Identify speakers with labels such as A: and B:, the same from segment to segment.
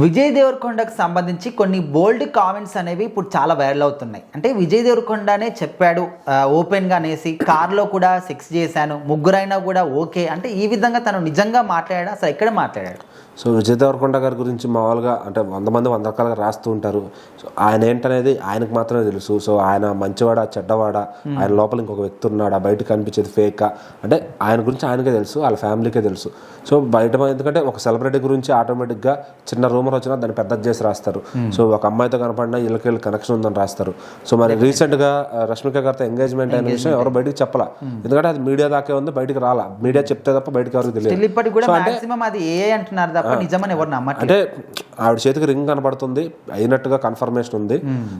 A: విజయ్ దేవరకొండకు సంబంధించి కొన్ని బోల్డ్ కామెంట్స్ అనేవి ఇప్పుడు చాలా వైరల్ అవుతున్నాయి. అంటే విజయ్ దేవరకొండనే చెప్పాడు ఓపెన్గా అనేసి, కార్లో కూడా సెక్స్ చేశాను, ముగ్గురైనా కూడా ఓకే అంటే ఈ విధంగా తను నిజంగా మాట్లాడాడు, అసలు ఎక్కడ మాట్లాడాడు?
B: సో విజయ్ దేవరకొండ గారి గురించి మామూలుగా అంటే 100 మంది 100 రకాలుగా రాస్తూ ఉంటారు. సో ఆయన ఏంటనేది ఆయనకు మాత్రమే తెలుసు. సో ఆయన మంచివాడా చెడ్డవాడా, ఆయన లోపల ఇంకొక వ్యక్తి ఉన్నాడా, బయటకు కనిపించేది ఫేకా అంటే ఆయన గురించి ఆయనకే తెలుసు, వాళ్ళ ఫ్యామిలీకే తెలుసు. సో బయట ఎందుకంటే ఒక సెలబ్రిటీ గురించి ఆటోమేటిక్గా చిన్న రూమర్ వచ్చినా దాన్ని పెద్దది చేసి రాస్తారు. సో ఒక అమ్మాయితో కనపడినా వీళ్ళకి కనెక్షన్ ఉందని రాస్తారు. సో మరి రీసెంట్గా రష్మిక గారితో ఎంగేజ్మెంట్ అయిన విషయం ఎవరు బయటకు చెప్పాల, ఎందుకంటే అది మీడియా దాకే ఉంది, బయటకు రాలా. మీడియా చెప్తే తప్ప బయటకు ఎవరికి
A: తెలియదు.
B: అంటే ఆవిడ చేతికి రింగ్ కనబడుతుంది, అయినట్టుగా కన్ఫర్మేషన్ ఉంది.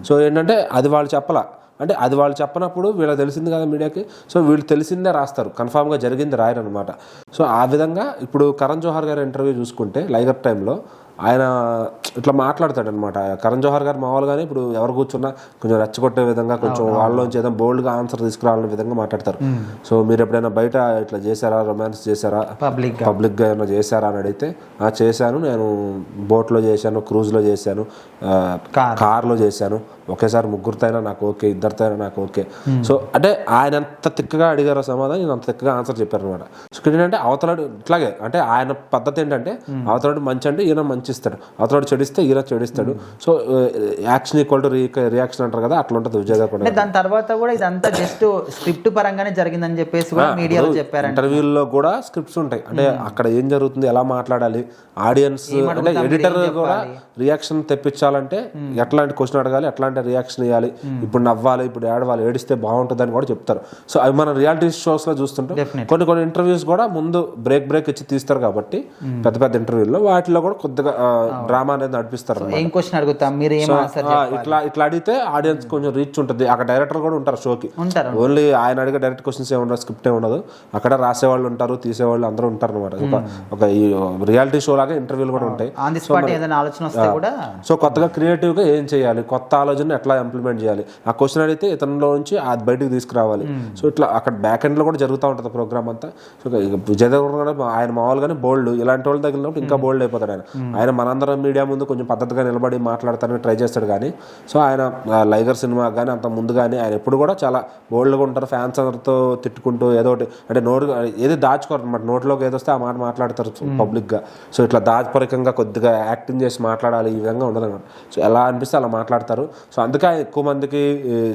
B: సో ఏంటంటే అది వాళ్ళు చెప్పలా, అంటే అది వాళ్ళు చెప్పనప్పుడు వీళ్ళకి తెలిసింది కదా మీడియాకి. సో వీళ్ళు తెలిసిందే రాస్తారు, కన్ఫామ్గా జరిగింది రాయరు అనమాట. సో ఆ విధంగా ఇప్పుడు కరణ్ జోహార్ గారి ఇంటర్వ్యూ చూసుకుంటే లైగర్ టైంలో ఆయన ఇట్లా మాట్లాడతాడు అనమాట. కరణ్ జోహార్ గారు మామూలుగానే ఇప్పుడు ఎవరు కూర్చున్నా కొంచెం రెచ్చగొట్టే విధంగా, కొంచెం వాళ్ళలోంచి ఏదైనా బోల్డ్గా ఆన్సర్ తీసుకురావాలనే విధంగా మాట్లాడతారు. సో మీరు ఎప్పుడైనా బయట ఇట్లా చేశారా, రొమాన్స్ చేశారా, పబ్లిక్గా ఏమైనా చేశారా అని అడిగితే చేశాను, నేను బోట్లో చేశాను, క్రూజ్లో చేశాను, కార్లో చేశాను, ఒకేసారి ముగ్గురితో అయినా నాకు ఓకే, ఇద్దరితో అయినా నాకు ఓకే. సో అంటే ఆయన ఎంత తిక్కగా అడిగారో సమాధానం, నేను అంత తిక్కగా ఆన్సర్ చెప్పారు అనమాట. సో ఏంటంటే అవతలాడు ఇట్లాగే, అంటే ఆయన పద్ధతి ఏంటంటే అవతలాడు మంచి అంటే ఈయన మంచి ఇస్తాడు, అవతలాడు చెడిస్తే ఈయన చెడిస్తాడు. So action equal to reaction అంటారు కదా, అట్లా ఉంటుంది విజయ్ దేవరకొండ.
A: దాని తర్వాత కూడా ఇదంతా జస్ట్ స్క్రిప్ట్ పరంగానే జరిగిందని చెప్పేసి మీడియాలో చెప్పారు.
B: ఇంటర్వ్యూల్లో కూడా స్క్రిప్ట్స్ ఉంటాయి, అంటే అక్కడ ఏం జరుగుతుంది, ఎలా మాట్లాడాలి, ఆడియన్స్ అంటే ఎడిటర్ కూడా రియాక్షన్ తెప్పించాలంటే ఎట్లాంటి క్వశ్చన్ అడగాలి, ఎట్లాంటి రియాక్షన్ ఇవ్వాలి, ఇప్పుడు నవ్వాలి, ఇప్పుడు ఏడవాలి, ఏడిస్తే బాగుంటుంది అని కూడా చెప్తారు. సో అవి మనం రియాలిటీ షోస్ లో చూస్తుంటాం. కొన్ని ఇంటర్వ్యూస్ కూడా ముందు బ్రేక్ ఇచ్చి తీస్తారు కాబట్టి పెద్ద ఇంటర్వ్యూల్లో వాటిలో కూడా కొద్దిగా డ్రామా అనేది నడిపిస్తారు. ఇట్లా అడిగితే ఆడియన్స్ కొంచెం రీచ్ ఉంటుంది. అక్కడ డైరెక్టర్ కూడా ఉంటారు షోకి, ఓన్లీ ఆయన అడిగే డైరెక్ట్ క్వశ్చన్స్ ఏమి స్క్రిప్ట్ ఏ ఉండదు, అక్కడ రాసేవాళ్ళు ఉంటారు, తీసేవాళ్ళు అందరూ ఉంటారు అనమాట. ఒక ఈ రియాలిటీ షో లాగా ఇంటర్వ్యూలు కూడా ఉంటాయి. సో కొత్తగా క్రియేటివ్ గా ఏం చేయాలి, కొత్త ఆలోచన ఎట్లా ఇంప్లిమెంట్ చేయాలి, ఆ క్వశ్చన్ అడిగితే ఇతనిలో నుంచి అది బయటకు తీసుకురావాలి. సో ఇట్లా అక్కడ బ్యాక్ ఎండ్ లో కూడా జరుగుతూ ఉంటుంది ప్రోగ్రామ్ అంతా. సో విజయ్ దేవరకొండ ఆయన మామూలుగానే బోల్డ్, ఇలాంటి వాళ్ళు తగిలినప్పుడు ఇంకా బోల్డ్ అయిపోతాడు ఆయన మనందరం మీడియా ముందు కొంచెం పద్ధతిగా నిలబడి మాట్లాడతానికి ట్రై చేస్తాడు. కానీ సో ఆయన లైగర్ సినిమా కానీ అంత ముందు కానీ ఆయన ఎప్పుడు కూడా చాలా బోల్డ్గా ఉంటారు. ఫ్యాన్స్ అందరితో తిట్టుకుంటూ ఏదో ఒకటి అంటే ఏది దాచుకోరు అనమాట, నోట్లోకి ఏదొస్తే ఆ మాట మాట్లాడతారు పబ్లిక్గా. సో ఇట్లా దాచిపరికంగా కొద్దిగా యాక్టింగ్ చేసి మాట్లాడాలి, ఈ విధంగా ఉండదు అనమాట. సో ఎలా అనిపిస్తే అలా మాట్లాడతారు. సో అందుకే ఎక్కువ మందికి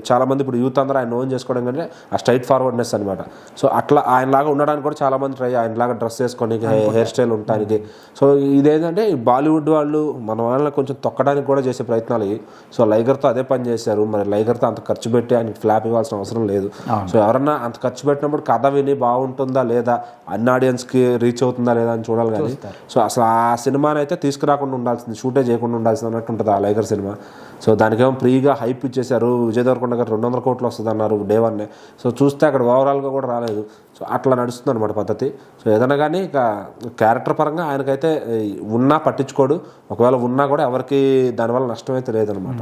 B: చాలా మంది ఇప్పుడు యూత్ అందరూ ఆయన ఓన్ చేసుకోవడం కంటే ఆ స్ట్రైట్ ఫార్వర్డ్నెస్ అనమాట. సో అట్లా ఆయనలాగా ఉండడానికి కూడా చాలా మంది ట్రై, ఆయనలాగా డ్రెస్ వేసుకోవడానికి, హెయిర్ స్టైల్ ఉండడానికి. సో ఇదేంటంటే బాలీవుడ్ వాళ్ళు మన వాళ్ళని కొంచెం తొక్కడానికి కూడా చేసే ప్రయత్నాలు. సో లైగర్తో అదే పని చేశారు. మరి లైగర్తో అంత ఖర్చు పెట్టి ఆయనకి ఫ్లాప్ ఇవ్వాల్సిన అవసరం లేదు. సో ఎవరన్నా అంత ఖర్చు పెట్టినప్పుడు కథ విని బాగుంటుందా లేదా, అన్ని ఆడియన్స్కి రీచ్ అవుతుందా లేదా అని చూడాలి. కానీ సో అసలు ఆ సినిమాని అయితే తీసుకురాకుండా ఉండాల్సింది, షూటే చేయకుండా ఉండాల్సింది అన్నట్టు ఉంటుంది ఆ లైగర్ సినిమా. సో దానికేమో ఫ్రీగా హైప్ ఇచ్చేశారు. విజయ్ దేవరకొండ గారు 200 కోట్లు వస్తుంది అన్నారు డే 1. సో చూస్తే అక్కడ ఓవరాల్గా కూడా రాలేదు. సో అట్లా నడుస్తుంది అనమాట పద్ధతి. సో ఏదైనా కానీ ఇక క్యారెక్టర్ పరంగా ఆయనకైతే ఉన్నా పట్టించుకోడు, ఒకవేళ ఉన్నా కూడా ఎవరికి దానివల్ల నష్టం అయితే లేదనమాట.